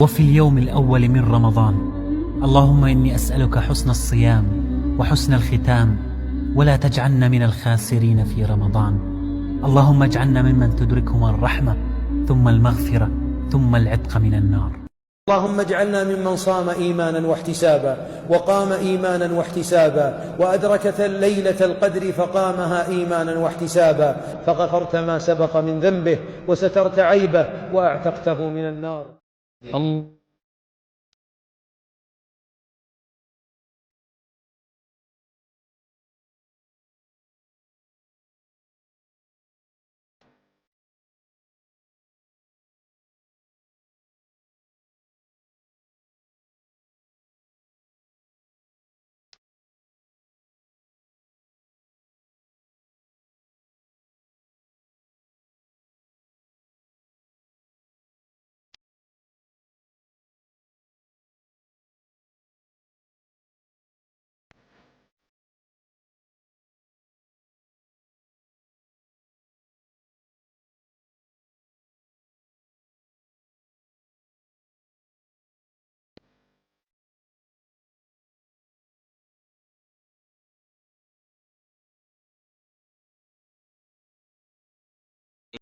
وفي اليوم الأول من رمضان. اللهم إني أسألك حسن الصيام وحسن الختام، ولا تجعلنا من الخاسرين في رمضان. اللهم اجعلنا ممن تدركهم الرحمة ثم المغفرة ثم العتق من النار. اللهم اجعلنا ممن صام إيمانا واحتسابا وقام إيمانا واحتسابا وأدركت ليلة القدر فقامها إيمانا واحتسابا، فغفرت ما سبق من ذنبه وسترت عيبه وأعتقته من النار.